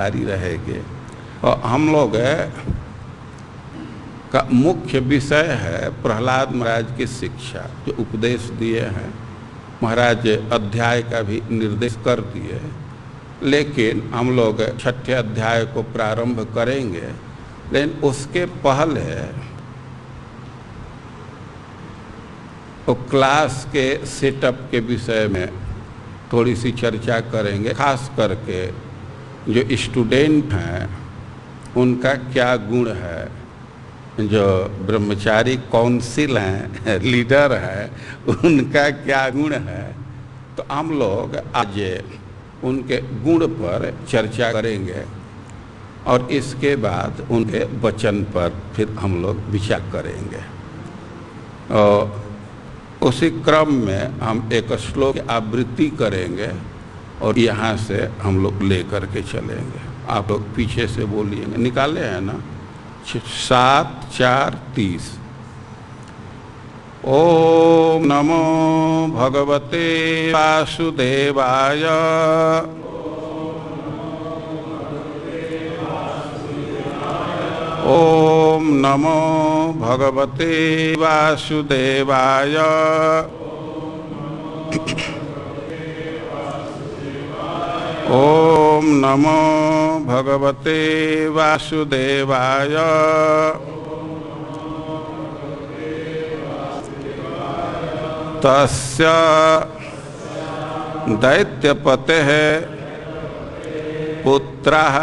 जारी रहेगी। और हम लोग का मुख्य विषय है प्रहलाद महाराज की शिक्षा, जो उपदेश दिए हैं। महाराज अध्याय का भी निर्देश कर दिए, लेकिन हम लोग छठे अध्याय को प्रारंभ करेंगे। लेकिन उसके पहले तो क्लास के सेटअप के विषय में थोड़ी सी चर्चा करेंगे। खास करके जो स्टूडेंट हैं उनका क्या गुण है, जो ब्रह्मचारी काउंसिल हैं, लीडर है, उनका क्या गुण है। तो हम लोग आज उनके गुण पर चर्चा करेंगे और इसके बाद उनके वचन पर फिर हम लोग विचार करेंगे। और उसी क्रम में हम एक श्लोक की आवृत्ति करेंगे और यहाँ से हम लोग ले करके चलेंगे। आप लोग पीछे से बोलिएंगे, निकाले हैं ना? 7, 4, 30। ओम नमो भगवते वासुदेवाय। ओम नमो भगवते वासुदेवाय। ओम नमो भगवते वासुदेवाय। तस्य दैत्यपतेः पुत्रः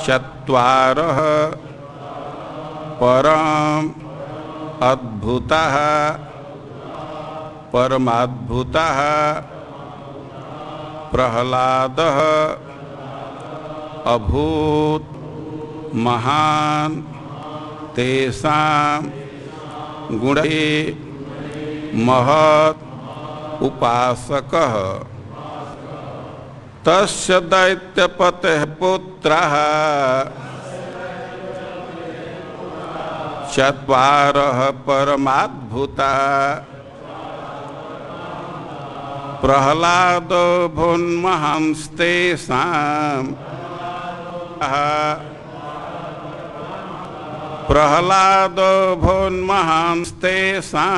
चत्वारः परम अद्भुतः परमाद्भुतः प्रहलादः अभूत महान तेषां गुणै महत् उपासकः। तस्य दैत्यपतेः पुत्रः चत्वारः परमाद्भुतः प्रहलादो भून्महांस्तेषां प्रहलादो भून्महांस्तेषां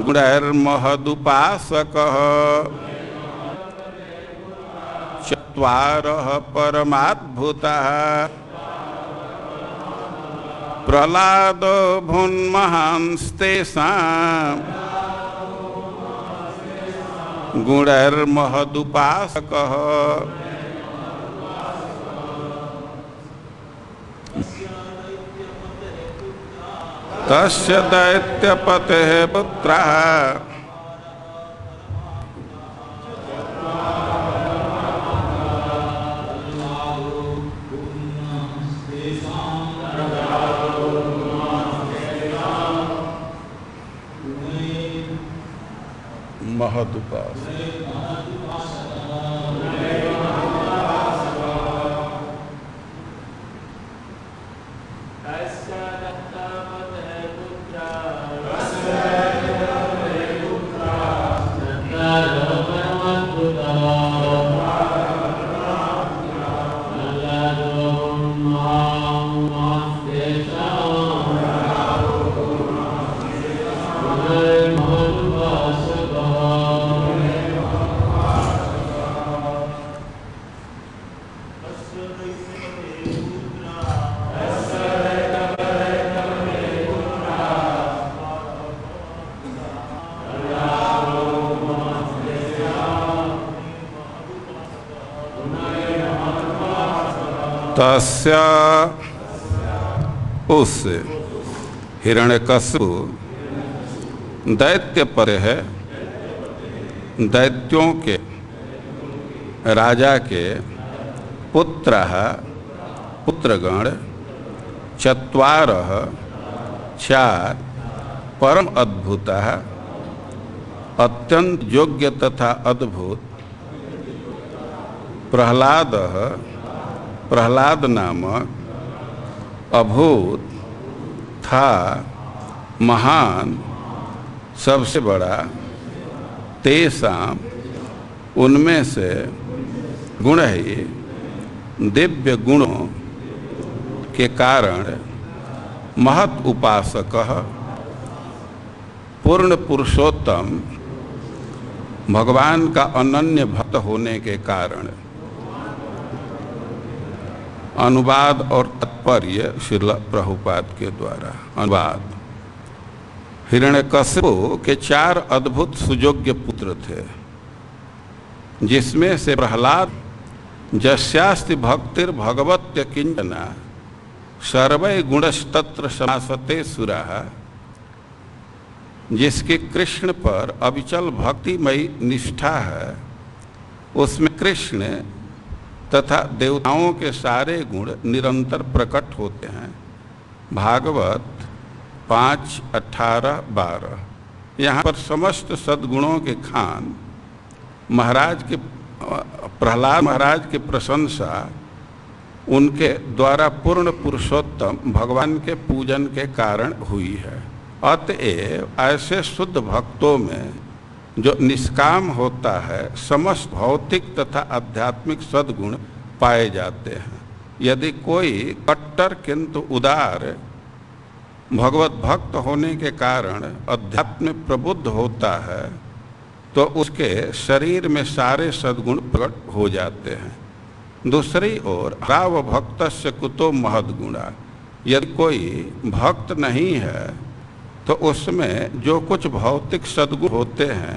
गुणैर्महदुपासकः। चत्वारः परमाद्भुतः प्रहलादो भून्महांस्तेषां गुणैर्महदुपासकः। तस्य दैत्यपतेः पुत्रः महदुपासक। तस्य उस हिरण्यकशिपु दैत्यपतेः है, दैत्यों के राजा के पुत्रगण चत्वारः 4 परम अद्भुतः अत्यंत योग्य तथा अद्भुत प्रहलाद नामक अभूत था महान सबसे बड़ा तेषां उनमें से गुण ही दिव्य गुणों के कारण महत उपासक पूर्ण पुरुषोत्तम भगवान का अनन्य भक्त होने के कारण। अनुवाद और तात्पर्य श्रील प्रभुपाद के द्वारा। अनुवाद। हिरण्यकशिपु के 4 अद्भुत सुयोग्य पुत्र थे, जिसमें से प्रहलाद जस्यास्ति भक्तिर भगवत्य किंचना सर्वै गुणस्तत्र समासते सुराः, जिसकी कृष्ण पर अविचल भक्तिमयी निष्ठा है, उसमें कृष्ण तथा देवताओं के सारे गुण निरंतर प्रकट होते हैं। भागवत 5, 18, 12। यहाँ पर समस्त सद्गुणों के खान महाराज के प्रहलाद महाराज की प्रशंसा उनके द्वारा पूर्ण पुरुषोत्तम भगवान के पूजन के कारण हुई है। अतएव ऐसे शुद्ध भक्तों में जो निष्काम होता है, समस्त भौतिक तथा आध्यात्मिक सद्गुण पाए जाते हैं। यदि कोई कट्टर किंतु उदार भगवत भक्त होने के कारण अध्यात्म में प्रबुद्ध होता है, तो उसके शरीर में सारे सद्गुण प्रकट हो जाते हैं। दूसरी ओर राव भक्तस्य कुतो महद्गुणा, यदि कोई भक्त नहीं है तो उसमें जो कुछ भौतिक सद्गुण होते हैं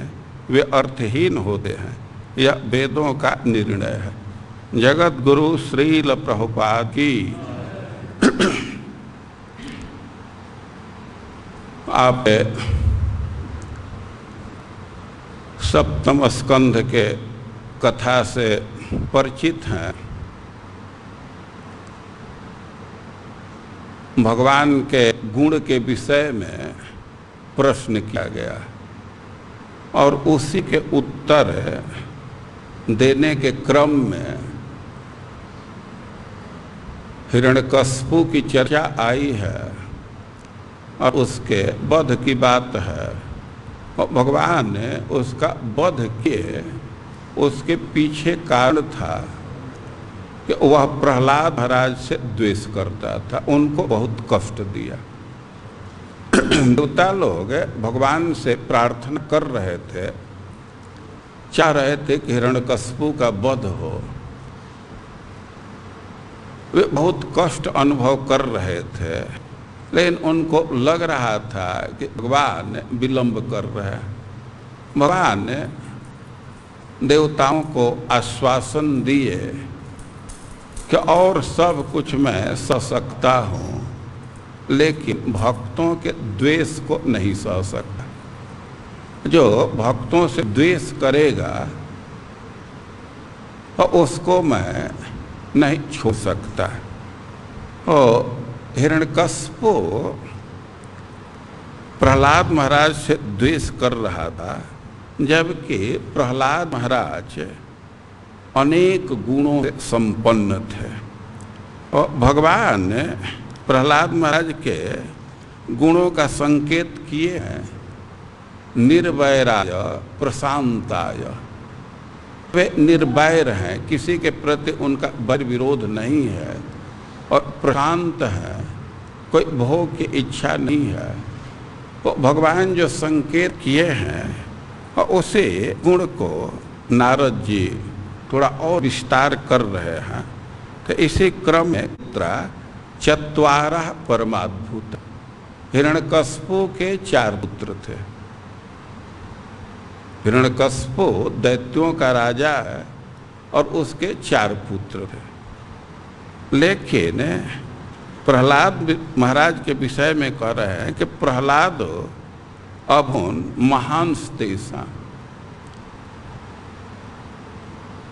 वे अर्थहीन होते हैं। यह वेदों का निर्णय है। जगत गुरु श्रील प्रभुपाद की। आप सप्तम स्कंध के कथा से परिचित हैं। भगवान के गुण के विषय में प्रश्न किया गया और उसी के उत्तर देने के क्रम में हिरण्यकशिपु की चर्चा आई है और उसके वध की बात है। और भगवान ने उसका वध किए, उसके पीछे कारण था कि वह प्रहलाद महाराज से द्वेष करता था, उनको बहुत कष्ट दिया। देवता लोग भगवान से प्रार्थना कर रहे थे, चाह रहे थे कि हिरण्यकशिपु का वध हो। वे बहुत कष्ट अनुभव कर रहे थे, लेकिन उनको लग रहा था कि भगवान विलंब कर रहे हैं। भगवान ने देवताओं को आश्वासन दिए कि और सब कुछ मैं सह सकता हूँ, लेकिन भक्तों के द्वेष को नहीं सह सकता। जो भक्तों से द्वेष करेगा तो उसको मैं नहीं छोड़ सकता। और हिरण्यकशिपु प्रहलाद महाराज से द्वेष कर रहा था, जबकि प्रहलाद महाराज अनेक गुणों से संपन्न थे। और भगवान ने प्रहलाद महाराज के गुणों का संकेत किए हैं। निर्वैराय प्रशांताय, वे निर्वैर हैं, किसी के प्रति उनका बैर विरोध नहीं है और प्रशांत है, कोई भोग की इच्छा नहीं है। तो भगवान जो संकेत किए हैं और उसी गुण को नारद जी थोड़ा और विस्तार कर रहे हैं। तो इसी क्रम में 4 परमाद्भुत। हिरण्यकशिपु के 4 पुत्र थे। हिरण्यकशिपु दैत्यों का राजा है और उसके 4 पुत्र थे। लेकिन प्रहलाद महाराज के विषय में कह रहे हैं कि प्रहलाद अभुन महान तेषां,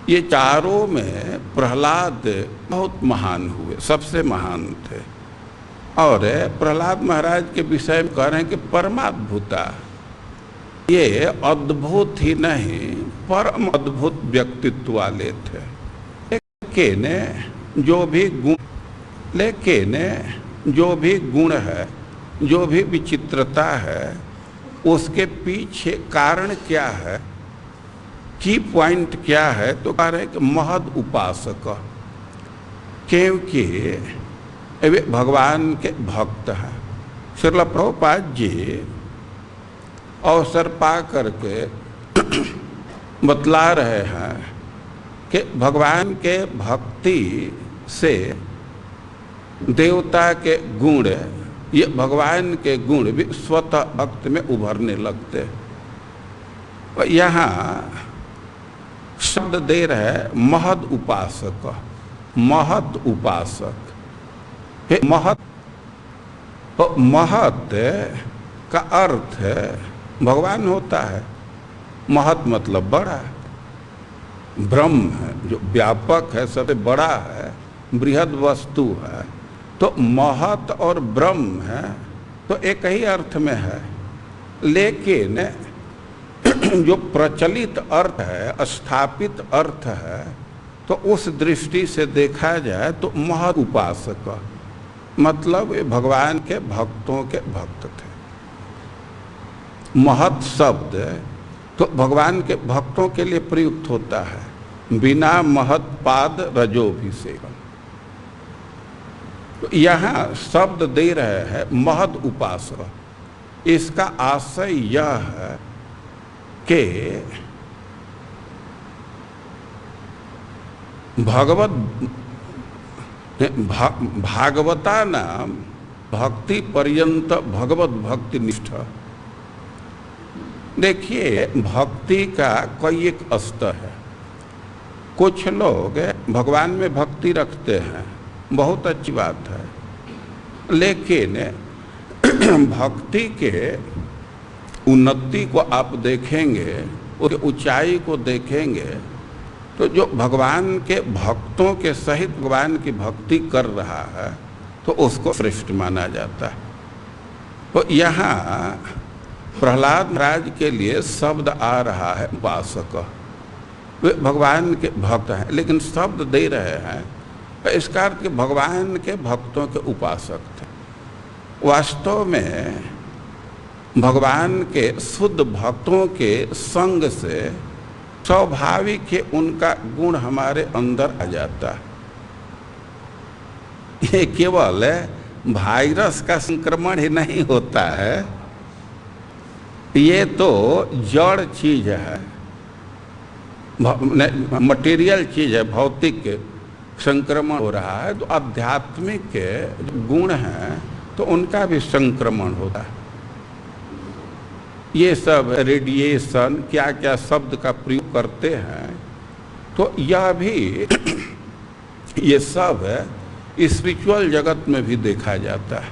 ये चारों में प्रहलाद बहुत महान हुए, सबसे महान थे। और प्रहलाद महाराज के विषय में कह रहे हैं कि परमाद्भुता, ये अद्भुत ही नहीं परम अद्भुत व्यक्तित्व वाले थे। लेकिन जो भी गुण है, जो भी विचित्रता है, उसके पीछे कारण क्या है की पॉइंट क्या है, तो कह रहे हैं कि महद उपासक, क्योंकि वे भगवान के भक्त हैं। श्रील प्रभुपाद जी अवसर पा करके बतला रहे हैं कि भगवान के भक्ति से देवता के गुण, ये भगवान के गुण भी स्वतः भक्त में उभरने लगते हैं। यहाँ शब्द दे रहे महद उपासक, महत उपासक। महत, महत का अर्थ भगवान होता है। महत मतलब बड़ा, ब्रह्म है जो व्यापक है, सबसे बड़ा है, बृहद वस्तु है। तो महत और ब्रह्म है तो एक ही अर्थ में है, लेकिन जो प्रचलित अर्थ है, स्थापित अर्थ है, तो उस दृष्टि से देखा जाए तो महत उपासक मतलब ये भगवान के भक्तों के भक्त थे। महत शब्द तो भगवान के भक्तों के लिए प्रयुक्त होता है, बिना महत पाद रजोभिषेकम। तो यहाँ शब्द दे रहे हैं महद उपासक। इसका आशय यह है कि भागवता नाम भक्ति पर्यंत भगवत भक्ति निष्ठा। देखिए, भक्ति का कई एक स्तर है। कुछ लोग भगवान में भक्ति रखते हैं, बहुत अच्छी बात है, लेकिन भक्ति के उन्नति को आप देखेंगे, उसकी ऊंचाई को देखेंगे, तो जो भगवान के भक्तों के सहित भगवान की भक्ति कर रहा है तो उसको श्रेष्ठ माना जाता है। तो यहाँ प्रहलाद महाराज के लिए शब्द आ रहा है उपासक। वे भगवान के भक्त हैं, लेकिन शब्द दे रहे हैं इसका अर्थ कि भगवान के भक्तों के उपासक थे। वास्तव में भगवान के शुद्ध भक्तों के संग से स्वाभाविक है उनका गुण हमारे अंदर आ जाता है। ये केवल वायरस का संक्रमण ही नहीं होता है, ये तो जड़ चीज है, मटेरियल चीज है, भौतिक संक्रमण हो रहा है। तो आध्यात्मिक गुण हैं तो उनका भी संक्रमण होता है। ये सब रेडिएशन क्या क्या शब्द का प्रयोग करते हैं, तो यह भी ये सब स्पिरिचुअल जगत में भी देखा जाता है।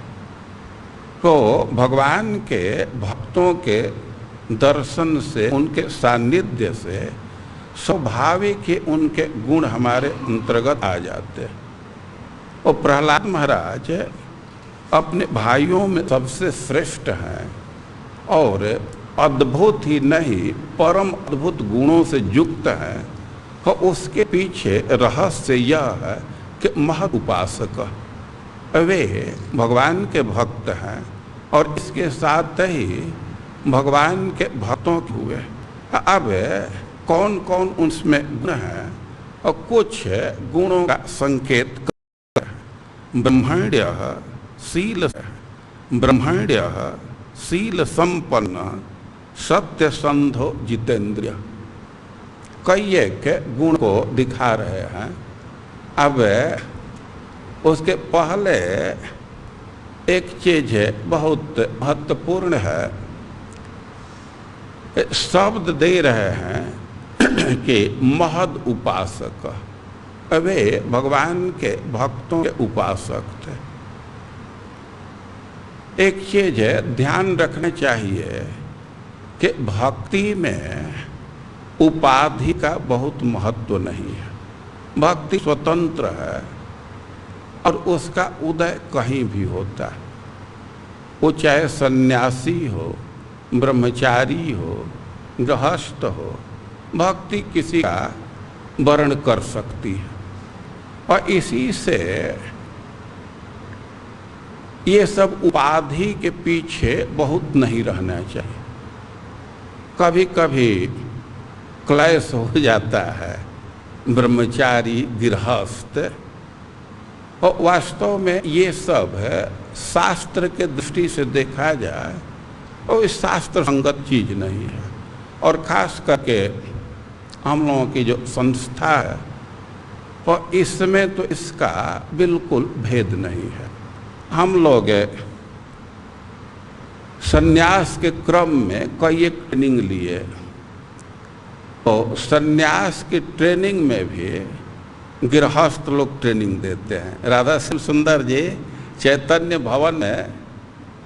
तो भगवान के भक्तों के दर्शन से, उनके सानिध्य से स्वाभाविक ही उनके गुण हमारे अंतर्गत आ जाते हैं। और प्रहलाद महाराज अपने भाइयों में सबसे श्रेष्ठ हैं और अद्भुत ही नहीं परम अद्भुत गुणों से युक्त हैं। तो उसके पीछे रहस्य यह है कि महत उपासक वे भगवान के भक्त हैं और इसके साथ ही भगवान के भक्तों के हुए। अब कौन कौन उनमें गुण हैं और कुछ गुणों का संकेत ब्रह्मण्य शील, ब्रह्मण्य शील संपन्न सत्य संधो जितेंद्रिय, कई एक गुण को दिखा रहे हैं। अब उसके पहले एक चीज है बहुत महत्वपूर्ण है, शब्द दे रहे हैं कि महद उपासक, वे भगवान के भक्तों के उपासक थे। एक चीज है ध्यान रखना चाहिए कि भक्ति में उपाधि का बहुत महत्व नहीं है। भक्ति स्वतंत्र है और उसका उदय कहीं भी होता है। वो चाहे सन्यासी हो, ब्रह्मचारी हो, गृहस्थ हो, भक्ति किसी का वर्ण कर सकती है। और इसी से ये सब उपाधि के पीछे बहुत नहीं रहना चाहिए। कभी कभी क्लेश हो जाता है ब्रह्मचारी गृहस्थ। और वास्तव में ये सब है शास्त्र के दृष्टि से देखा जाए और इस शास्त्र संगत चीज नहीं है। और खास करके हम लोगों की जो संस्था है और इसमें तो इसका बिल्कुल भेद नहीं है। हम लोग सन्यास के क्रम में कई एक ट्रेनिंग लिए, तो सन्यास की ट्रेनिंग में भी गृहस्थ लोग ट्रेनिंग देते हैं। राधा श्याम सुंदर जी चैतन्य भवन में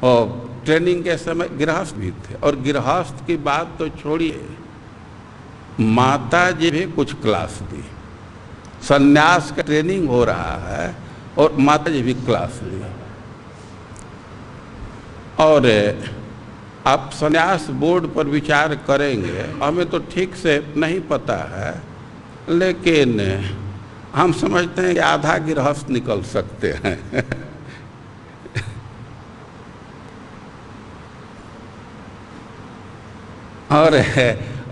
और ट्रेनिंग के समय गृहस्थ भी थे। और गृहस्थ की बात तो छोड़िए, माता जी भी कुछ क्लास दी। सन्यास का ट्रेनिंग हो रहा है और माता जी भी क्लास ली। और आप सन्यास बोर्ड पर विचार करेंगे, हमें तो ठीक से नहीं पता है, लेकिन हम समझते हैं कि आधा गृहस्थ निकल सकते हैं। और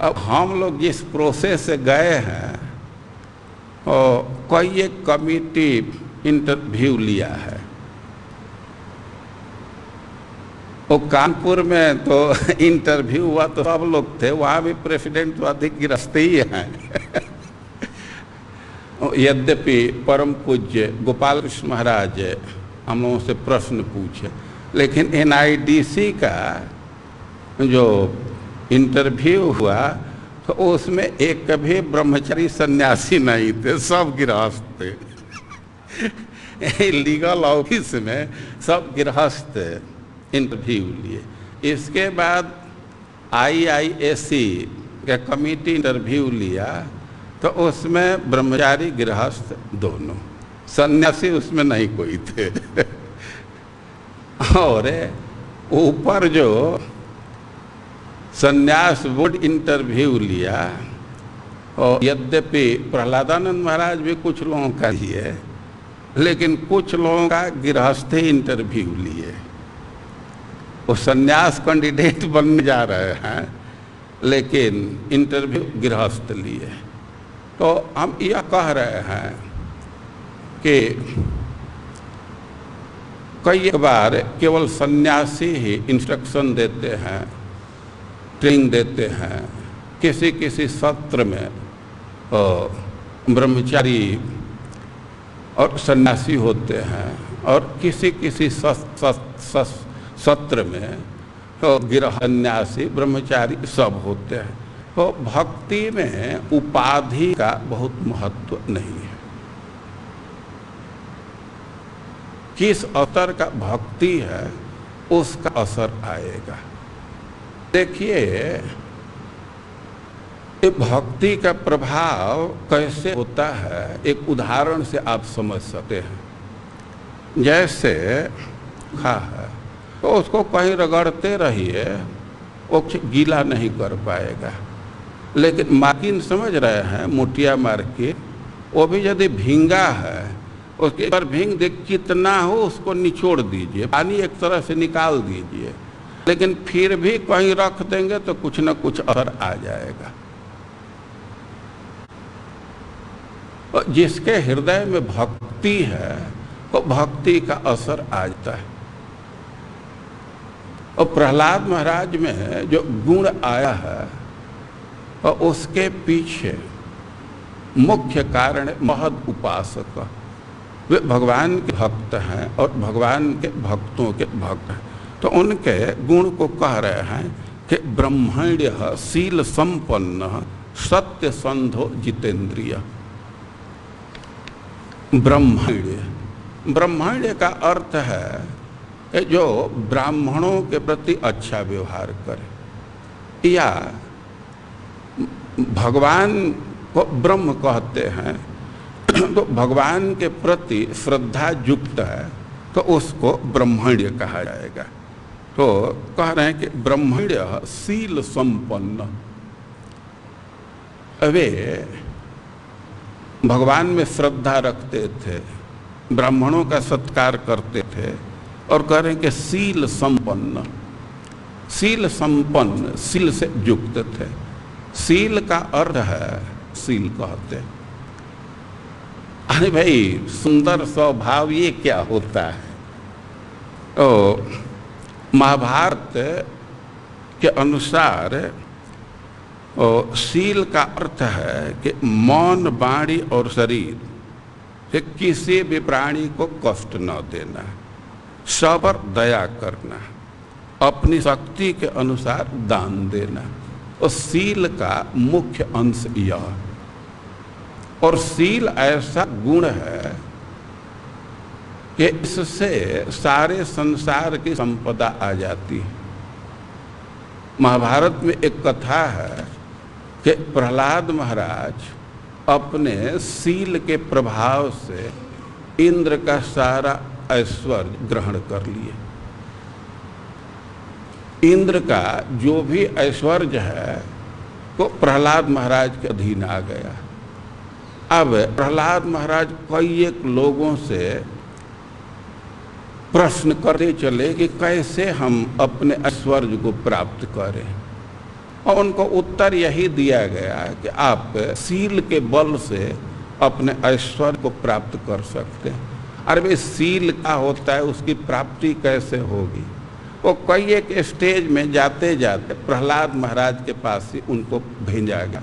अब हम लोग जिस प्रोसेस से गए हैं, और कोई एक कमिटी इंटरव्यू लिया है। वो कानपुर में तो इंटरव्यू हुआ तो सब लोग थे, वहाँ भी प्रेसिडेंट तो अधिक गृहस्थ ही हैं। यद्यपि परम पूज्य गोपाल कृष्ण महाराज हम लोगों से प्रश्न पूछे, लेकिन NIDC का जो इंटरव्यू हुआ तो उसमें एक भी ब्रह्मचारी सन्यासी नहीं थे, सब गृहस्थ थे। लीगल ऑफिस में सब गृहस्थ इंटरव्यू लिए। इसके बाद IISc का कमिटी इंटरव्यू लिया तो उसमें ब्रह्मचारी गृहस्थ दोनों, सन्यासी उसमें नहीं कोई थे। और ऊपर जो सन्यास बोर्ड इंटरव्यू लिया, और यद्यपि प्रहलादानंद महाराज भी कुछ लोगों का ही है, लेकिन कुछ लोगों का गृहस्थ इंटरव्यू लिए। वो सन्यास कैंडिडेट बनने जा रहे हैं, लेकिन इंटरव्यू गृहस्थ लिए। तो हम यह कह रहे हैं कि कई बार केवल सन्यासी ही इंस्ट्रक्शन देते हैं, ट्रेनिंग देते हैं। किसी किसी सत्र में ब्रह्मचारी और सन्यासी होते हैं, और किसी किसी सत्र में तो गृह सन्यासी ब्रह्मचारी सब होते हैं। तो भक्ति में उपाधि का बहुत महत्व नहीं है। किस स्तर का भक्ति है उसका असर आएगा। देखिए, ये भक्ति का प्रभाव कैसे होता है, एक उदाहरण से आप समझ सकते हैं। जैसे खा है तो उसको कहीं रगड़ते रहिए, वो गीला नहीं कर पाएगा। लेकिन माकिन समझ रहे हैं, मोटिया मार के, वो भी यदि भींगा है उसके पर भींग दे कितना हो उसको निचोड़ दीजिए, पानी एक तरह से निकाल दीजिए, लेकिन फिर भी कहीं रख देंगे तो कुछ न कुछ असर आ जाएगा। और जिसके हृदय में भक्ति है वो भक्ति का असर आ जाता है। और प्रहलाद महाराज में जो गुण आया है और उसके पीछे मुख्य कारण महद उपासक, वे भगवान के भक्त हैं और भगवान के भक्तों के भक्त हैं। तो उनके गुण को कह रहे हैं कि ब्रह्मण्य शील संपन्न सत्य संधो जितेंद्रिय। ब्रह्मण्य का अर्थ है जो ब्राह्मणों के प्रति अच्छा व्यवहार करे, या भगवान को ब्रह्म कहते हैं तो भगवान के प्रति श्रद्धा युक्त है तो उसको ब्रह्मण्य कहा जाएगा। तो कह रहे हैं कि ब्रह्मण्य शील संपन्न, वे भगवान में श्रद्धा रखते थे, ब्राह्मणों का सत्कार करते थे, और कह रहे हैं कि शील संपन्न, शील संपन्न, शील से युक्त थे। सील का अर्थ है, सील कहते हैं। अरे भाई, सुंदर स्वभाव ये क्या होता है? तो महाभारत के अनुसार सील का अर्थ है कि मौन, वाणी और शरीर से किसी भी प्राणी को कष्ट न देना, सब पर दया करना, अपनी शक्ति के अनुसार दान देना। और सील का मुख्य अंश यह, और सील ऐसा गुण है कि इससे सारे संसार की संपदा आ जाती है। महाभारत में एक कथा है कि प्रहलाद महाराज अपने सील के प्रभाव से इंद्र का सारा ऐश्वर्य ग्रहण कर लिए। इंद्र का जो भी ऐश्वर्य है वो प्रहलाद महाराज के अधीन आ गया। अब प्रहलाद महाराज कई एक लोगों से प्रश्न करते चले कि कैसे हम अपने ऐश्वर्य को प्राप्त करें, और उनको उत्तर यही दिया गया कि आप सील के बल से अपने ऐश्वर्य को प्राप्त कर सकते हैं। अरे भाई, सील क्या होता है, उसकी प्राप्ति कैसे होगी? वो कई एक स्टेज में जाते जाते प्रहलाद महाराज के पास ही उनको भेजा गया।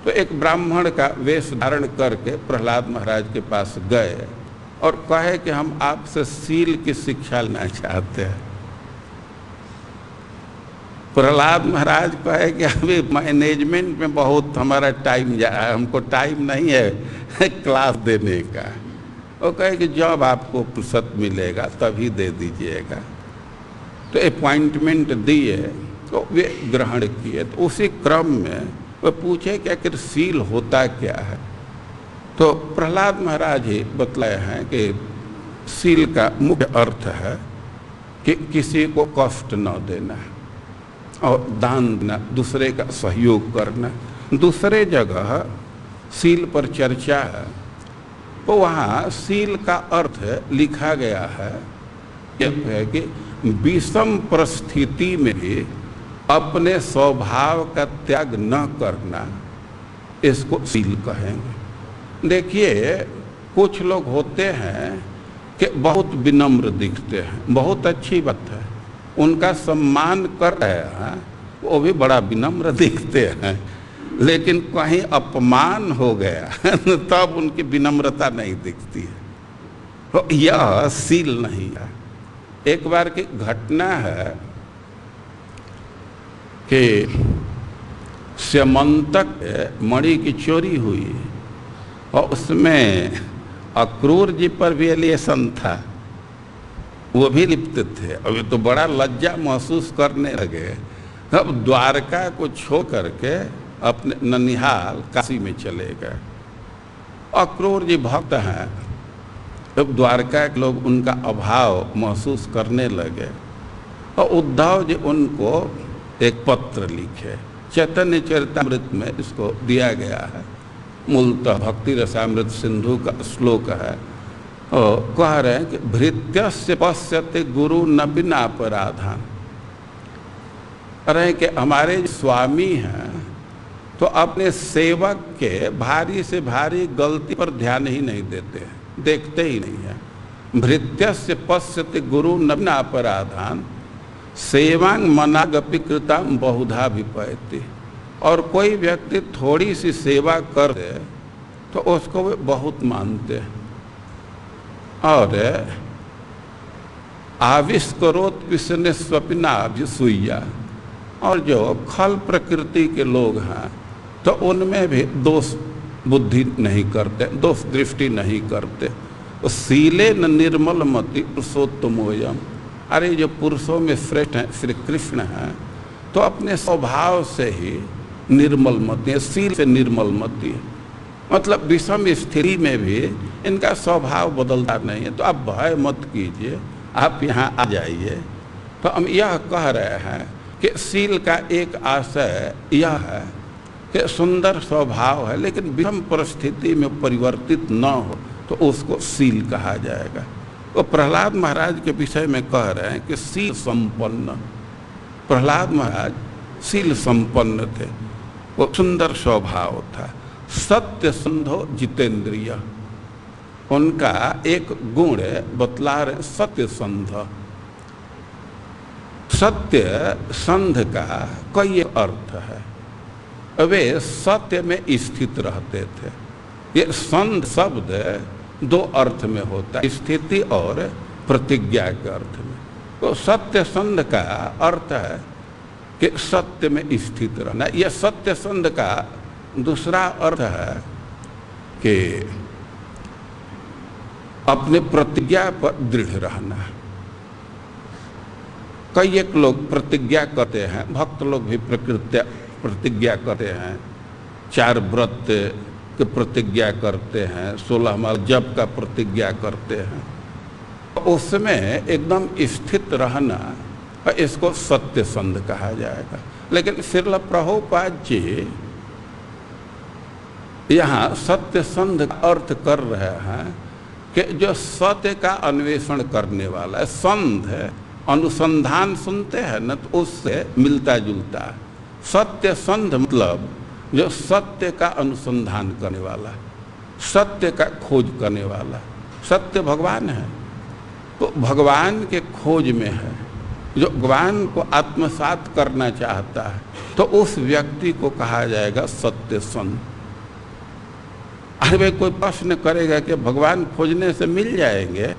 तो एक ब्राह्मण का वेश धारण करके प्रहलाद महाराज के पास गए और कहे कि हम आपसे सील की शिक्षा लेना चाहते हैं। प्रहलाद महाराज कहे कि अभी मैनेजमेंट में बहुत हमारा टाइम जा रहा है, हमको टाइम नहीं है क्लास देने का। वो कहे कि जब आपको फुर्सत मिलेगा तभी दे दीजिएगा। तो अपॉइंटमेंट दिए तो वे ग्रहण किए। तो उसी क्रम में वो पूछे कि आखिर सील होता क्या है? तो प्रहलाद महाराज ही बतलाए हैं कि सील का मुख्य अर्थ है कि किसी को कष्ट न देना और दान देना, दूसरे का सहयोग करना। दूसरे जगह सील पर चर्चा है तो वहाँ सील का अर्थ लिखा गया है यह है कि विषम परिस्थिति में भी अपने स्वभाव का त्याग न करना, इसको सील कहेंगे। देखिए, कुछ लोग होते हैं कि बहुत विनम्र दिखते हैं, बहुत अच्छी बात है, उनका सम्मान कर रहे हैं, वो भी बड़ा विनम्र दिखते हैं, लेकिन कहीं अपमान हो गया तब उनकी विनम्रता नहीं दिखती है। तो यह सील नहीं है। एक बार की घटना है कि स्यमंतक मणि की चोरी हुई और उसमें अक्रूर जी पर भी एलिएशन था, वो भी लिप्त थे। अभी तो बड़ा लज्जा महसूस करने लगे। अब द्वारका को छोड़ करके अपने ननिहाल काशी में चले गए। अक्रूर जी भक्त हैं, जब द्वारका के लोग उनका अभाव महसूस करने लगे और उद्धव जी उनको एक पत्र लिखे। चैतन्य चरितामृत में इसको दिया गया है। मूलतः भक्ति रसामृत सिंधु का श्लोक है और कह रहे हैं कि भृत्यस्य पश्यते गुरु न बिना अपराधान। अरे कि हमारे स्वामी हैं तो अपने सेवक के भारी से भारी गलती पर ध्यान ही नहीं देते हैं, देखते ही नहीं है। भृत्यस्य पश्यते गुरु न बिना अपराधान सेवांग मनागपि कृतां बहुधा विपयति। और कोई व्यक्ति थोड़ी सी सेवा कर दे तो उसको वे बहुत मानते हैं। और आविष्करोत पिसने स्वपिना अभिसूया। और जो खल प्रकृति के लोग हैं तो उनमें भी दोष बुद्धि नहीं करते, दोष दृष्टि नहीं करते। सीले न निर्मल मति पुरुषोत्तमोयम। अरे जो पुरुषों में श्रेष्ठ हैं श्री कृष्ण हैं तो अपने स्वभाव से ही निर्मल मति है, सील से निर्मल मति है। मतलब विषम स्थिति में भी इनका स्वभाव बदलता नहीं है। तो आप भय मत कीजिए, आप यहाँ आ जाइए। तो हम यह कह रहे हैं कि सील का एक आशय यह है कि सुंदर स्वभाव है लेकिन विषम परिस्थिति में परिवर्तित न हो तो उसको सील कहा जाएगा। वो प्रहलाद महाराज के विषय में कह रहे हैं कि सील संपन्न। प्रहलाद महाराज सील संपन्न थे। वो सुंदर स्वभाव था। सत्य संधो जितेंद्रिय, उनका एक गुण बतला रहे, सत्य संध। सत्य संध का कई अर्थ है। वे सत्य में स्थित रहते थे। ये संध शब्द दो अर्थ में होता है, स्थिति और प्रतिज्ञा के अर्थ में। तो सत्य संध का अर्थ है कि सत्य में स्थित रहना। यह सत्य संध का दूसरा अर्थ है कि अपने प्रतिज्ञा पर दृढ़ रहना। कई एक लोग प्रतिज्ञा करते हैं, भक्त लोग भी प्रतिज्ञा करते हैं, 4 व्रत की प्रतिज्ञा करते हैं, 16 माल जप का प्रतिज्ञा करते हैं। उसमें एकदम स्थित रहना, इसको सत्य संध कहा जाएगा। लेकिन श्रील प्रभुपाद जी यहाँ सत्य संध का अर्थ कर रहे हैं कि जो सत्य का अन्वेषण करने वाला है। संध है, अनुसंधान सुनते हैं न, तो उससे मिलता जुलता है। सत्य संध मतलब जो सत्य का अनुसंधान करने वाला, सत्य का खोज करने वाला। सत्य भगवान है, तो भगवान के खोज में है। जो भगवान को आत्मसात करना चाहता है, तो उस व्यक्ति को कहा जाएगा सत्य संध। अरे भाई, कोई प्रश्न करेगा कि भगवान खोजने से मिल जाएंगे?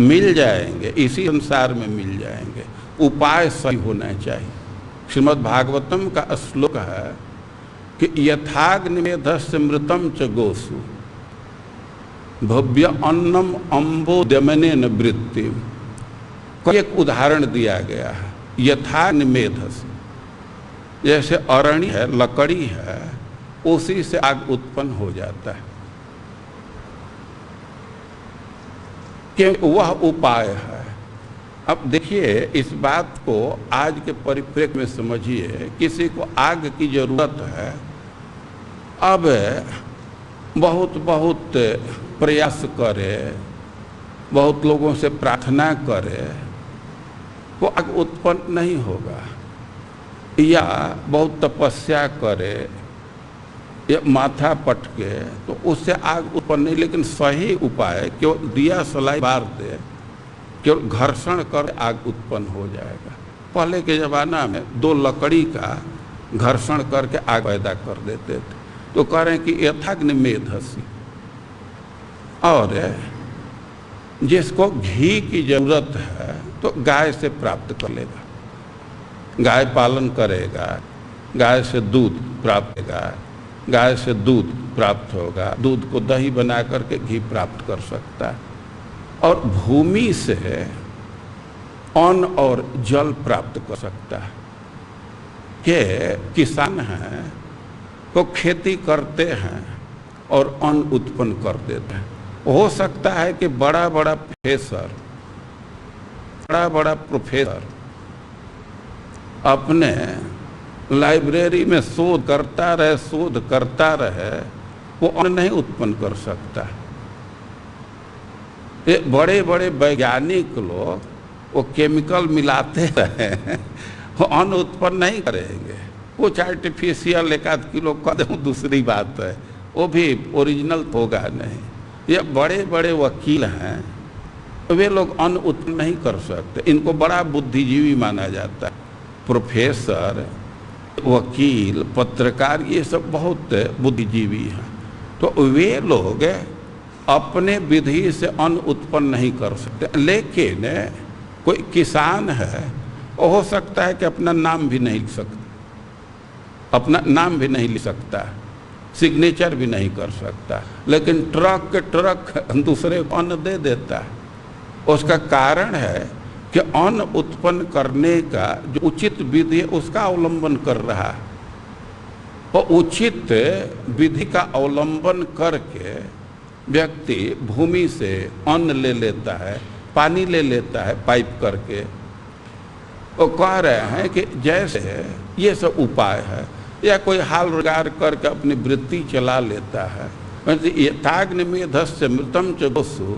मिल जाएंगे, इसी संसार में मिल जाएंगे। उपाय सही होना चाहिए। श्रीमद् भागवतम का श्लोक है कि यथाग्निमेधस्य मृतम च गोसु भव्य अन्नम अम्बोदमनेन वृत्ति। एक उदाहरण दिया गया है, यथाग्निमेधस्य, जैसे अरणी है, लकड़ी है, उसी से आग उत्पन्न हो जाता है, क्योंकि वह उपाय है। अब देखिए, इस बात को आज के परिप्रेक्ष्य में समझिए। किसी को आग की जरूरत है, अब बहुत प्रयास करे, बहुत लोगों से प्रार्थना करे, वो आग उत्पन्न नहीं होगा। या बहुत तपस्या करे या माथा पटके, तो उससे आग उत्पन्न नहीं। लेकिन सही उपाय केवल दिया सलाई बार दे, केवल घर्षण कर आग उत्पन्न हो जाएगा। पहले के ज़माना में 2 लकड़ी का घर्षण करके आग पैदा कर देते थे। तो कह रहे हैं कि यथाग्निमेधस्य। और जिसको घी की जरूरत है तो गाय से प्राप्त कर लेगा, गाय पालन करेगा, गाय से दूध प्राप्त होगा, गाय से दूध प्राप्त होगा, दूध को दही बना करके घी प्राप्त कर सकता है। और भूमि से अन्न और जल प्राप्त कर सकता है। कि किसान हैं वो खेती करते हैं और अन्न उत्पन्न कर देते हैं। हो सकता है कि बड़ा बड़ा प्रोफेसर अपने लाइब्रेरी में शोध करता रहे, वो अन्न नहीं उत्पन्न कर सकता। ये बड़े बड़े वैज्ञानिक लोग वो केमिकल मिलाते रहे, वो अन्न उत्पन्न नहीं करेंगे। कुछ आर्टिफिशियल 1-8 किलो कर दूँ दूसरी बात है, वो भी ओरिजिनल होगा नहीं। ये बड़े बड़े वकील हैं, वे लोग अन्न उत्पन्न नहीं कर सकते। इनको बड़ा बुद्धिजीवी माना जाता है। प्रोफेसर, वकील, पत्रकार, ये सब बहुत बुद्धिजीवी हैं। तो वे लोग अपने विधि से अन्न उत्पन्न नहीं कर सकते। लेकिन कोई किसान है, वो हो सकता है कि अपना नाम भी नहीं लिख सकता, सिग्नेचर भी नहीं कर सकता, लेकिन ट्रक के ट्रक दूसरे को अन्न दे देता है। उसका कारण है कि अन्न उत्पन्न करने का जो उचित विधि है उसका अवलंबन कर रहा है। और उचित विधि का अवलंबन करके व्यक्ति भूमि से अन्न ले लेता है, पानी ले लेता है पाइप करके। वो कह रहे हैं कि जैसे ये सब उपाय है, या कोई हाल रोजगार करके अपनी वृत्ति चला लेता है। यथाग्निमेधस्य मृतम च गोसु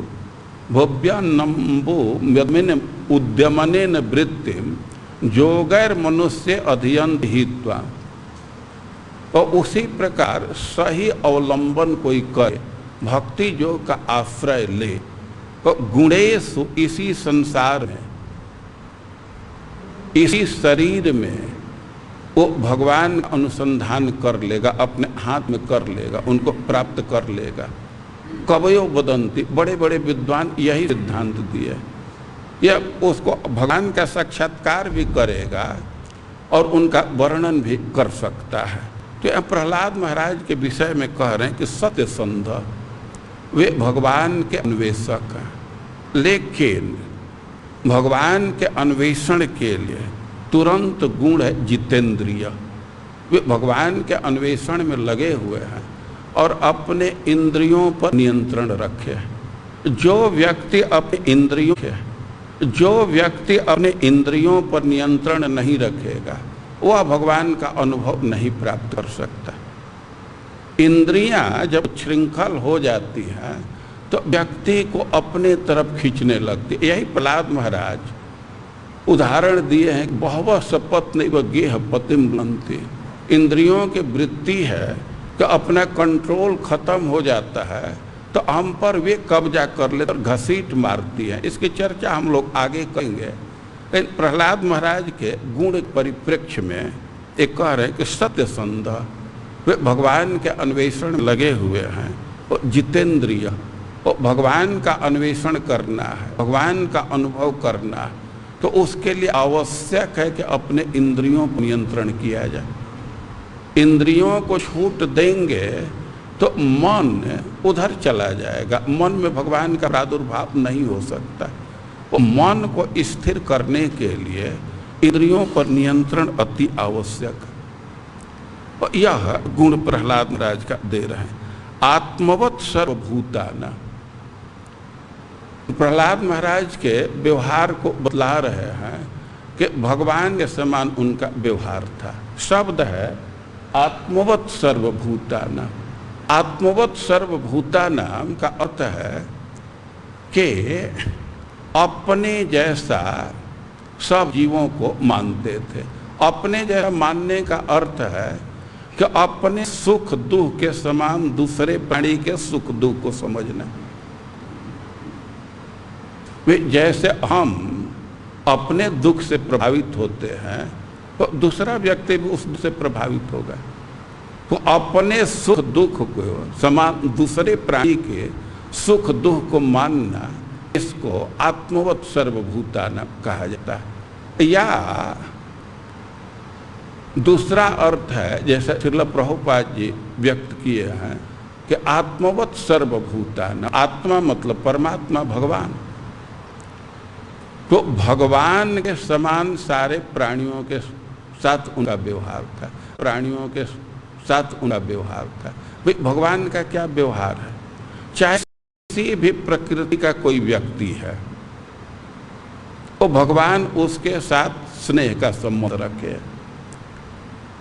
भव्यान्नम्बो उद्यमनेन वृत्तिम जोगैर मनुष्य अधियंत हित्वा। और उसी प्रकार सही अवलंबन कोई करे, भक्ति योग का आश्रय ले, तो गुणेशु इसी संसार में, इसी शरीर में वो भगवान का अनुसंधान कर लेगा, अपने हाथ में कर लेगा, उनको प्राप्त कर लेगा। कवयो वदंती, बड़े बड़े विद्वान यही सिद्धांत दिए। यह उसको भगवान का साक्षात्कार भी करेगा और उनका वर्णन भी कर सकता है। तो यह प्रहलाद महाराज के विषय में कह रहे हैं कि सत्य संध, वे भगवान के अन्वेषक हैं, लेकिन भगवान के अन्वेषण के लिए तुरंत गुण है जितेंद्रिय। वे भगवान के अन्वेषण में लगे हुए हैं और अपने इंद्रियों पर नियंत्रण रखे। जो व्यक्ति अपने इंद्रियों पर नियंत्रण नहीं रखेगा, वह भगवान का अनुभव नहीं प्राप्त कर सकता। इंद्रियां जब श्रृंखल हो जाती हैं तो व्यक्ति को अपने तरफ खींचने लगती। यही प्रहलाद महाराज उदाहरण दिए हैं। बहवः सपत्नैव गेह पतिम लन्ति, इंद्रियों की वृत्ति है कि अपना कंट्रोल खत्म हो जाता है तो हम पर वे कब्जा कर लेते और घसीट मारती है। इसकी चर्चा हम लोग आगे करेंगे। लेकिन प्रहलाद महाराज के गुण परिप्रेक्ष्य में एक कह रहे हैं कि सत्य संध, वे भगवान के अन्वेषण में लगे हुए हैं। और जितेंद्रिय, और भगवान का अन्वेषण करना है, भगवान का अनुभव करना है, तो उसके लिए आवश्यक है कि अपने इंद्रियों पर नियंत्रण किया जाए। इंद्रियों को छूट देंगे तो मन उधर चला जाएगा, मन में भगवान का प्रादुर्भाव नहीं हो सकता। वो मन को स्थिर करने के लिए इंद्रियों पर नियंत्रण अति आवश्यक है। और यह गुण प्रहलाद महाराज का दे रहे हैं। आत्मवत् सर्वभूताना, प्रहलाद महाराज के व्यवहार को बतला रहे हैं कि भगवान के समान उनका व्यवहार था। शब्द है आत्मवत् सर्वभूताना। आत्मवत् सर्वभूतानाम का अर्थ है कि अपने जैसा सब जीवों को मानते थे। अपने जैसा मानने का अर्थ है कि अपने सुख दुख के समान दूसरे प्राणी के सुख दुख को समझना। वे जैसे हम अपने दुख से प्रभावित होते हैं तो दूसरा व्यक्ति भी उस से प्रभावित होगा। तो अपने सुख दुख को समान दूसरे प्राणी के सुख दुख को मानना, इसको आत्मवत् सर्वभूताना कहा जाता है। या दूसरा अर्थ है जैसे श्रील प्रभुपाद जी व्यक्त किए हैं कि आत्मवत् सर्वभूताना, आत्मा मतलब परमात्मा भगवान। तो भगवान के समान सारे प्राणियों के साथ उनका व्यवहार था, प्राणियों के साथ उनका व्यवहार था। भाई भगवान का क्या व्यवहार है? चाहे किसी भी प्रकृति का कोई व्यक्ति है, वो भगवान उसके साथ स्नेह का संबंध रखे।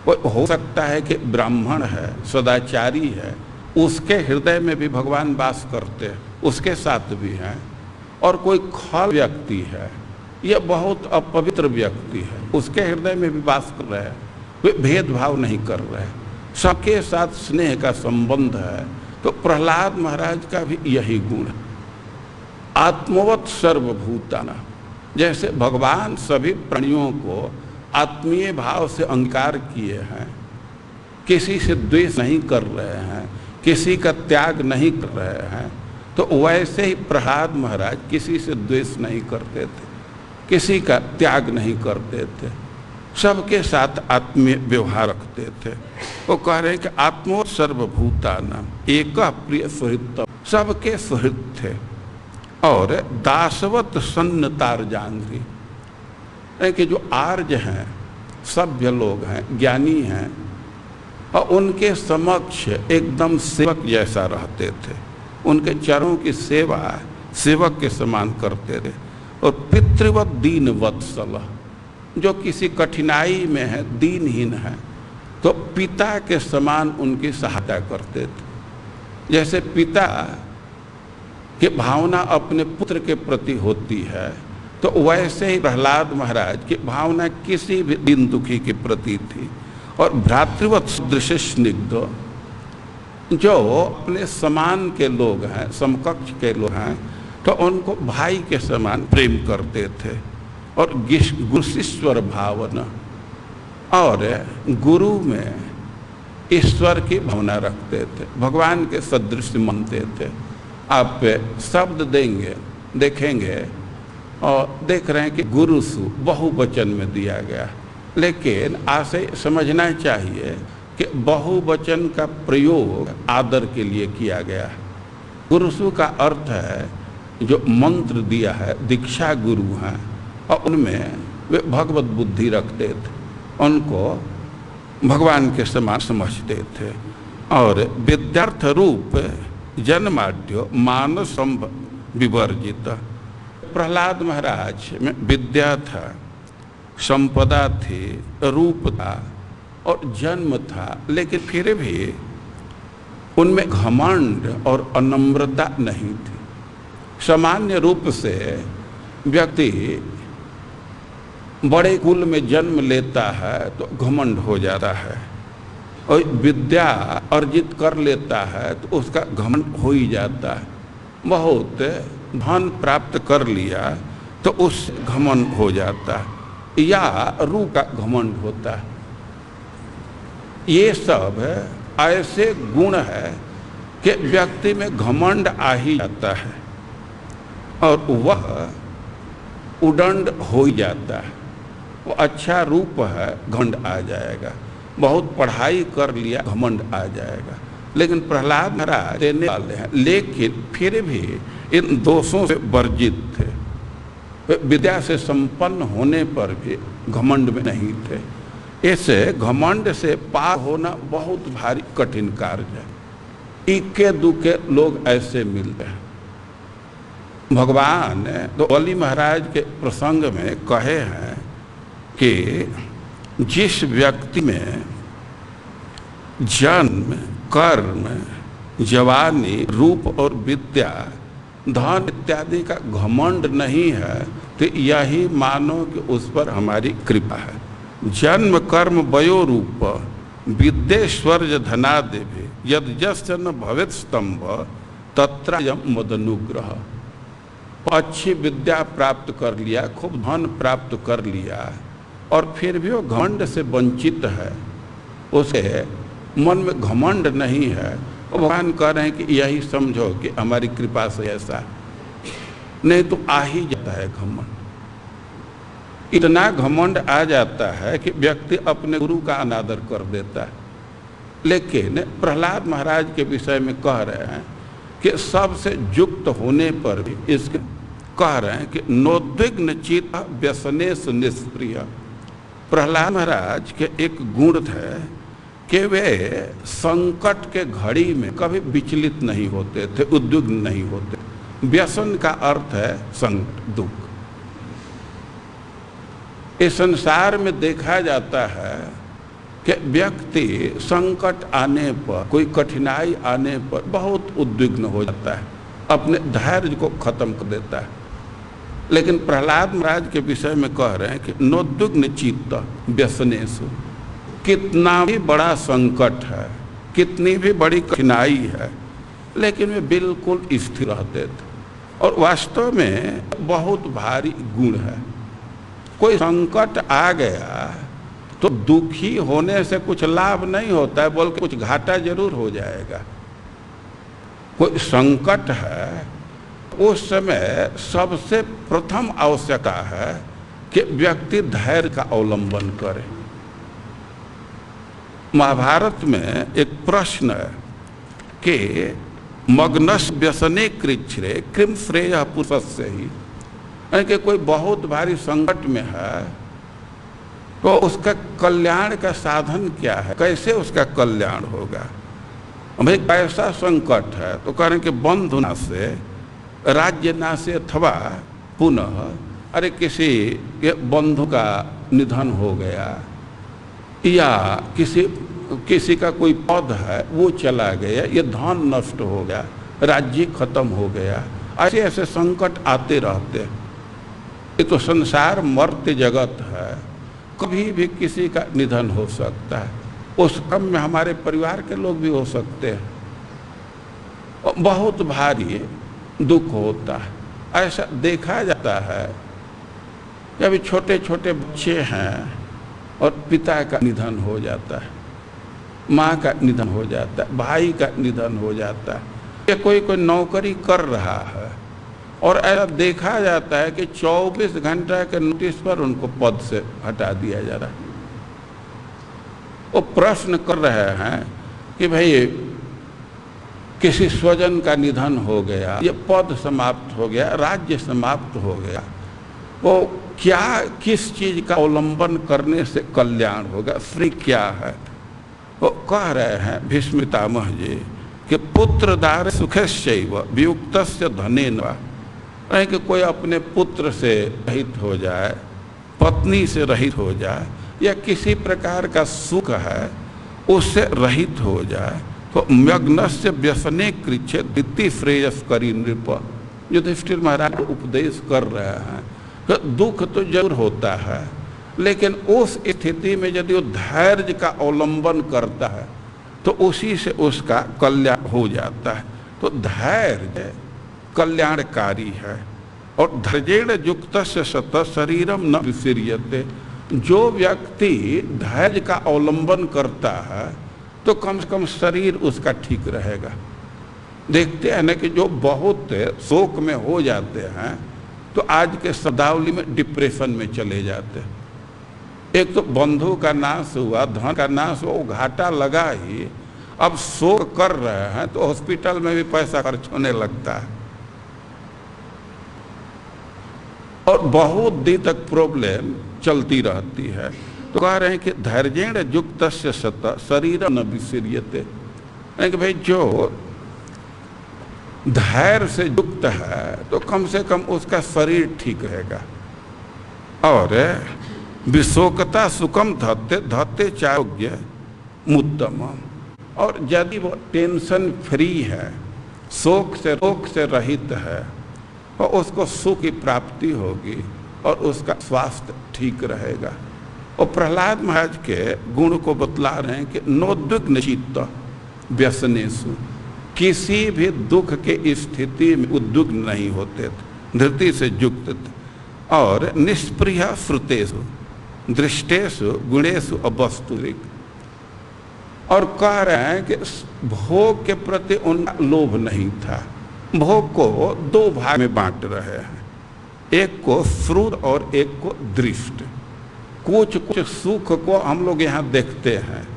वो हो सकता है कि ब्राह्मण है, सदाचारी है, उसके हृदय में भी भगवान वास करते हैं, उसके साथ भी हैं। और कोई खल व्यक्ति है, यह बहुत अपवित्र व्यक्ति है, उसके हृदय में भी वास कर रहे हैं। वे भेदभाव नहीं कर रहे, सबके साथ स्नेह का संबंध है। तो प्रहलाद महाराज का भी यही गुण है, आत्मवत् सर्वभूताना। जैसे भगवान सभी प्राणियों को आत्मीय भाव से अंगीकार किए हैं, किसी से द्वेष नहीं कर रहे हैं, किसी का त्याग नहीं कर रहे हैं, तो वैसे ही प्रहलाद महाराज किसी से द्वेष नहीं करते थे, किसी का त्याग नहीं करते थे, सबके साथ आत्मीय व्यवहार रखते थे। वो कह रहे हैं कि आत्मो सर्वभूतानां एक प्रिय सुहृत, सबके सुहृत थे। और दासवत सन्नतार जांघ्री, कि जो आर्य हैं, सभ्य लोग हैं, ज्ञानी हैं, और उनके समक्ष एकदम सेवक जैसा रहते थे। उनके चरणों की सेवा सेवक के समान करते थे। और पितृवत दीन वत्सल, जो किसी कठिनाई में है, दीनहीन है, तो पिता के समान उनकी सहायता करते थे। जैसे पिता की भावना अपने पुत्र के प्रति होती है, तो वैसे ही प्रहलाद महाराज की भावना किसी भी दीन दुखी के प्रति थी। और भ्रातृवत सदृश स्निग्ध, जो अपने समान के लोग हैं, समकक्ष के लोग हैं, तो उनको भाई के समान प्रेम करते थे। और गुरुशिष्वर भावना, और गुरु में ईश्वर की भावना रखते थे, भगवान के सदृश मानते थे। आप शब्द देखेंगे और देख रहे हैं कि गुरुसु बहुवचन में दिया गया, लेकिन ऐसे समझना चाहिए कि बहुवचन का प्रयोग आदर के लिए किया गया है। गुरुसु का अर्थ है जो मंत्र दिया है, दीक्षा गुरु हैं, और उनमें वे भगवत बुद्धि रखते थे, उनको भगवान के समान समझते थे। और विद्यार्थ रूप जन्माढ्यो मानस विवर्जित, प्रहलाद महाराज में विद्या था, संपदा थी, रूप था और जन्म था, लेकिन फिर भी उनमें घमंड और अनम्रता नहीं थी। सामान्य रूप से व्यक्ति बड़े कुल में जन्म लेता है तो घमंड हो जाता है, और विद्या अर्जित कर लेता है तो उसका घमंड हो ही जाता है। बहुत धन प्राप्त कर लिया तो उस घमंड हो जाता है, या रूप का घमंड होता है। ये सब ऐसे गुण है कि व्यक्ति में घमंड आ ही जाता है और वह उदंड हो ही जाता है। वो अच्छा रूप है, घमंड आ जाएगा, बहुत पढ़ाई कर लिया, घमंड आ जाएगा। लेकिन प्रहलाद महाराज देने वाले हैं, लेकिन फिर भी इन दोषों से वर्जित थे। विद्या से संपन्न होने पर भी घमंड में नहीं थे। ऐसे घमंड से पार होना बहुत भारी कठिन कार्य है। इक्के दुक्के लोग ऐसे मिलते हैं। भगवान तो बलि महाराज के प्रसंग में कहे हैं कि जिस व्यक्ति में जन्म, कर्म, जवानी, रूप और विद्या, धन इत्यादि का घमंड नहीं है, तो यही मानो कि उस पर हमारी कृपा है। जन्म कर्म वयो रूप विद्येश्वर्य धनादेवी यद जस्य न भवेत् स्तंभ तत्र यम मदनुग्रह। अच्छी विद्या प्राप्त कर लिया, खूब धन प्राप्त कर लिया, और फिर भी वो घमंड से वंचित है, उसे मन में घमंड नहीं है। भगवान कह रहे हैं कि यही समझो कि हमारी कृपा से ऐसा, नहीं तो आ ही जाता है घमंड। इतना घमंड आ जाता है कि व्यक्ति अपने गुरु का अनादर कर देता है। लेकिन प्रहलाद महाराज के विषय में कह रहे हैं कि सबसे युक्त होने पर भी इसके कह रहे हैं कि नोद्विग्न चित्त व्यसनेश निष्प्रिय। प्रहलाद महाराज के एक गुण थे कि वे संकट के घड़ी में कभी विचलित नहीं होते थे, उद्विग्न नहीं होते। व्यसन का अर्थ है संकट, दुख। इस संसार में देखा जाता है कि व्यक्ति संकट आने पर, कोई कठिनाई आने पर बहुत उद्विग्न हो जाता है, अपने धैर्य को खत्म कर देता है। लेकिन प्रहलाद महाराज के विषय में कह रहे हैं कि नोद्विग्न चित्त व्यसनेषु, कितना भी बड़ा संकट है, कितनी भी बड़ी कठिनाई है, लेकिन वे बिल्कुल स्थिर रहते थे। और वास्तव में बहुत भारी गुण है। कोई संकट आ गया तो दुखी होने से कुछ लाभ नहीं होता है, बल्कि कुछ घाटा जरूर हो जाएगा। कोई संकट है, उस समय सबसे प्रथम आवश्यकता है कि व्यक्ति धैर्य का अवलंबन करे। महाभारत में एक प्रश्न है कि मग्नस व्यसने कृच्छ्रे किम श्रेयः पुरुषस्य ही, यानी कि कोई बहुत भारी संकट में है तो उसका कल्याण का साधन क्या है, कैसे उसका कल्याण होगा। भाई कैसा संकट है तो कह रहे हैं कि बंधु नाशे, राज्य नाशे, अथवा पुनः अरे किसी के बंधु का निधन हो गया, या किसी का कोई पद है वो चला गया, ये धन नष्ट हो गया, राज्य खत्म हो गया। ऐसे ऐसे संकट आते रहते हैं। ये तो संसार मर्त्य जगत है, कभी भी किसी का निधन हो सकता है। उस क्रम में हमारे परिवार के लोग भी हो सकते हैं। बहुत भारी दुख होता है। ऐसा देखा जाता है कि अभी छोटे छोटे बच्चे हैं और पिता का निधन हो जाता है, माँ का निधन हो जाता है, भाई का निधन हो जाता है, या कोई नौकरी कर रहा है और ऐसा देखा जाता है कि 24 घंटा के नोटिस पर उनको पद से हटा दिया जा रहा है। वो प्रश्न कर रहे हैं कि भाई किसी स्वजन का निधन हो गया, ये पद समाप्त हो गया, राज्य समाप्त हो गया, वो क्या किस चीज का अवलंबन करने से कल्याण होगा, श्री क्या है? वो कह रहे हैं भीष्म पितामह जी कि पुत्र दार सुखैश्चैव वियुक्तस्य धनेन वा, कि कोई अपने पुत्र से रहित हो जाए, पत्नी से रहित हो जाए, या किसी प्रकार का सुख है उससे रहित हो जाए, तो मग्नस्य व्यसने कृच्छे द्वितीय श्रेयस करी नृप। युधिष्ठिर महाराज उपदेश कर रहे हैं कि दुख तो जरूर होता है, लेकिन उस स्थिति में यदि वो धैर्य का अवलंबन करता है तो उसी से उसका कल्याण हो जाता है। तो धैर्य कल्याणकारी है। और धैर्येण युक्तस्य सतः शरीरम न विसीर्यते। जो व्यक्ति धैर्य का अवलंबन करता है तो कम से कम शरीर उसका ठीक रहेगा। देखते हैं ना कि जो बहुत शोक में हो जाते हैं तो आज के शब्दावली में डिप्रेशन में चले जाते हैं। एक तो बंधु का नाश हुआ, धन का नाश हुआ, वो घाटा लगा ही, अब शोक कर रहे हैं तो हॉस्पिटल में भी पैसा खर्च होने लगता है और बहुत दिन तक प्रॉब्लम चलती रहती है। तो कह रहे हैं कि धैर्येण युक्तस्य सतः शरीरम न विसीर्यते, कि भाई जो धैर्य से युक्त है तो कम से कम उसका शरीर ठीक रहेगा। और विशोकता सुखम धत्ते धत्ते चारोग्य मुत्तम। और यदि वो टेंशन फ्री है, शोक से रहित है, और उसको सुख की प्राप्ति होगी और उसका स्वास्थ्य ठीक रहेगा। और प्रहलाद महाराज के गुण को बतला रहे हैं कि नोद्विग्न चित्त व्यसनेषु, किसी भी दुख के स्थिति में उद्विग्न नहीं होते थे, धृति से युक्त थे। और निष्प्रिय श्रुतेषु दृष्टेषु गुणेषु अवस्तुरिक। और कह रहे हैं कि भोग के प्रति उनका लोभ नहीं था। भोग को दो भाग में बांट रहे हैं, एक को श्रुत और एक को दृष्ट। कुछ कुछ सुख को हम लोग यहाँ देखते हैं,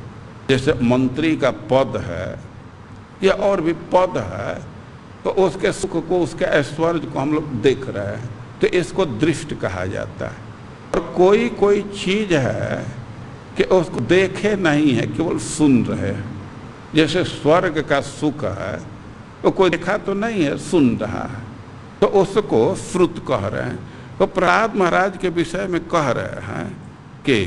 जैसे मंत्री का पद है या और भी पद है, तो उसके सुख को, उसके ऐश्वर्य को हम लोग देख रहे हैं, तो इसको दृष्ट कहा जाता है। और कोई कोई चीज है कि उसको देखे नहीं है, केवल सुन रहे हैं, जैसे स्वर्ग का सुख है, तो कोई देखा तो नहीं है, सुन रहा है, तो उसको श्रुत कह रहे हैं। तो प्रहलाद महाराज के विषय में कह रहे हैं कि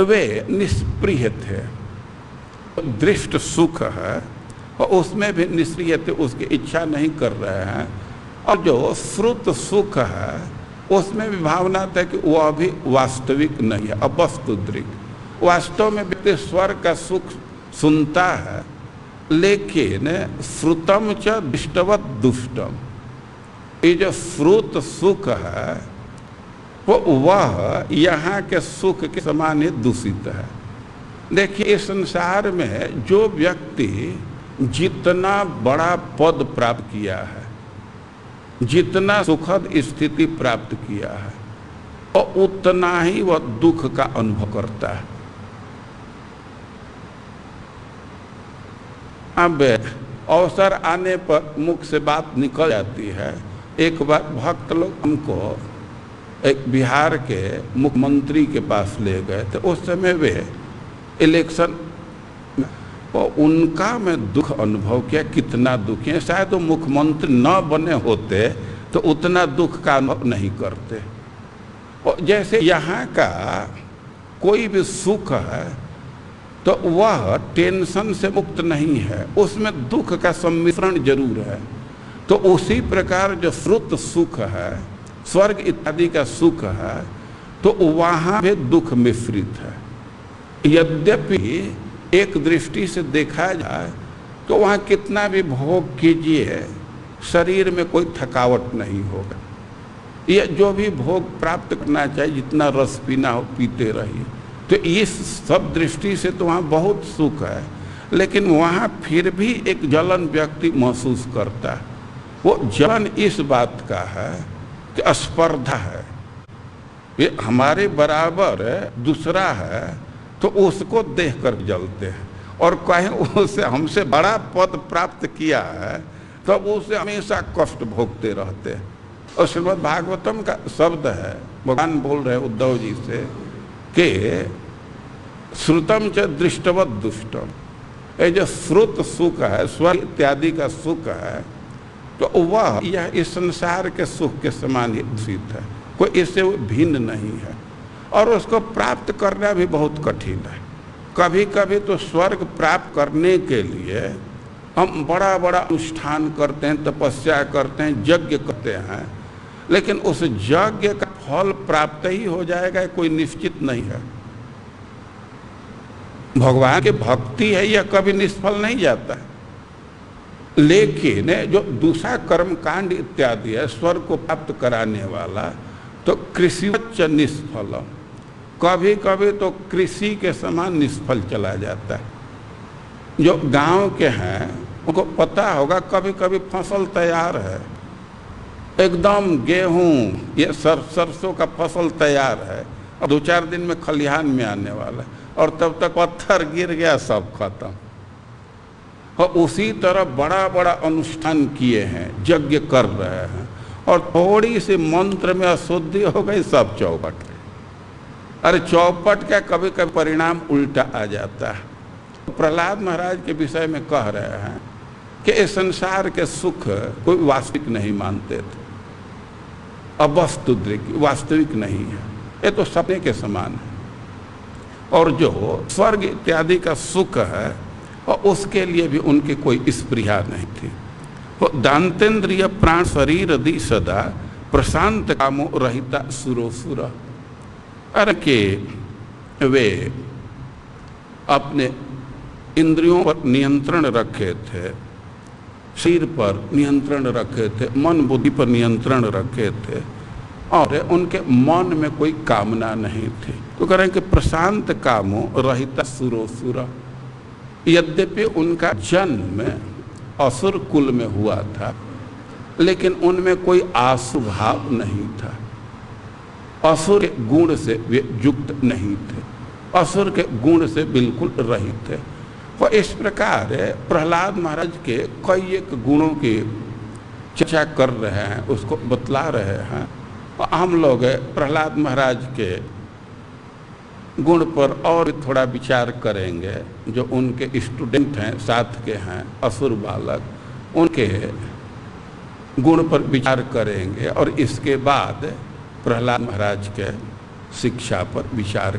वे निष्प्रिय थे, दृष्ट सुख है और उसमें भी निष्प्रिय थे, उसकी इच्छा नहीं कर रहे हैं। और जो श्रुत सुख है उसमें भी भावना था कि वह भी वास्तविक नहीं है, अवस्तुद्रिक। वास्तव में व्यक्ति स्वर्ग का सुख सुनता है, लेकिन श्रुतम च दृष्टवत दुष्टम। ये जो श्रुत सुख है वह यहाँ के सुख के समान ही दूषित है। देखिए, इस संसार में जो व्यक्ति जितना बड़ा पद प्राप्त किया है, जितना सुखद स्थिति प्राप्त किया है, और उतना ही वह दुख का अनुभव करता है। अब अवसर आने पर मुख से बात निकल जाती है। एक बार भक्त लोग हमको एक बिहार के मुख्यमंत्री के पास ले गए थे। उस समय वे इलेक्शन, और उनका मैं दुख अनुभव किया, कितना दुख है। शायद वो मुख्यमंत्री न बने होते तो उतना दुख का अनुभव नहीं करते। और जैसे यहाँ का कोई भी सुख है तो वह टेंशन से मुक्त नहीं है, उसमें दुख का सम्मिश्रण जरूर है। तो उसी प्रकार जो श्रुत सुख है, स्वर्ग इत्यादि का सुख है, तो वहाँ भी दुख मिश्रित है। यद्यपि एक दृष्टि से देखा जाए तो वहाँ कितना भी भोग कीजिए शरीर में कोई थकावट नहीं होगा। ये जो भी भोग प्राप्त करना चाहिए, जितना रस पीना हो पीते रहिए। तो इस सब दृष्टि से तो वहाँ बहुत सुख है, लेकिन वहाँ फिर भी एक जलन व्यक्ति महसूस करता है। वो जलन इस बात का है कि स्पर्धा है, ये हमारे बराबर दूसरा है तो उसको देखकर जलते हैं, और कहीं उसे हमसे बड़ा पद प्राप्त किया है तो उसे हमेशा कष्ट भोगते रहते हैं। और श्रीमद् भागवतम का शब्द है, भगवान बोल रहे उद्धव जी से कि श्रुतम च दृष्टवत दुष्टम। ये जो श्रुत सुख है, स्वर्ग इत्यादि का सुख है, तो वह यह इस संसार के सुख के समान ही दूषित है, कोई इससे भिन्न नहीं है, और उसको प्राप्त करना भी बहुत कठिन है। कभी कभी तो स्वर्ग प्राप्त करने के लिए हम बड़ा बड़ा अनुष्ठान करते हैं, तपस्या करते हैं, यज्ञ करते हैं, लेकिन उस यज्ञ का फल प्राप्त ही हो जाएगा कोई निश्चित नहीं है। भगवान की भक्ति है, यह कभी निष्फल नहीं जाता है। लेकिन जो दूसरा कर्म कांड इत्यादि है स्वर्ग को प्राप्त कराने वाला, तो कृषिवच्च निष्फलम, कभी कभी तो कृषि के समान निष्फल चला जाता है। जो गांव के हैं उनको पता होगा, कभी कभी फसल तैयार है, एकदम गेहूं ये सरसों का फसल तैयार है, और 2-4 दिन में खलिहान में आने वाला है, और तब तक पत्थर गिर गया, सब खत्म। और उसी तरह बड़ा बड़ा अनुष्ठान किए हैं, यज्ञ कर रहे हैं, और थोड़ी सी मंत्र में अशुद्धि हो गई, सब चौपट। अरे चौपट का कभी कभी परिणाम उल्टा आ जाता है। प्रहलाद महाराज के विषय में कह रहे हैं कि इस संसार के सुख कोई वास्तविक नहीं मानते थे, अवस्तुद्रिक, वास्तविक नहीं है, ये तो सपने के समान है। और जो स्वर्ग इत्यादि का सुख है, और उसके लिए भी उनकी कोई स्पृहा नहीं थी। वो दांतेन्द्रिय प्राण शरीर दी सदा प्रशांत कामो रहिता सुरोसुर। अरे के वे अपने इंद्रियों पर नियंत्रण रखे थे, शरीर पर नियंत्रण रखे थे, मन बुद्धि पर नियंत्रण रखे थे, और उनके मन में कोई कामना नहीं थी। तो कह रहे हैं कि प्रशांत कामो रहिता सुरोसुर। यद्यपि उनका जन्म असुर कुल में हुआ था, लेकिन उनमें कोई आसु भाव नहीं था, असुर के गुण से वे युक्त नहीं थे, असुर के गुण से बिल्कुल रहित थे। और इस प्रकार प्रहलाद महाराज के कई एक गुणों की चर्चा कर रहे हैं, उसको बतला रहे हैं। और हम लोग प्रहलाद महाराज के गुण पर और थोड़ा विचार करेंगे। जो उनके स्टूडेंट हैं, साथ के हैं, असुर बालक, उनके गुण पर विचार करेंगे, और इसके बाद प्रहलाद महाराज के शिक्षा पर विचार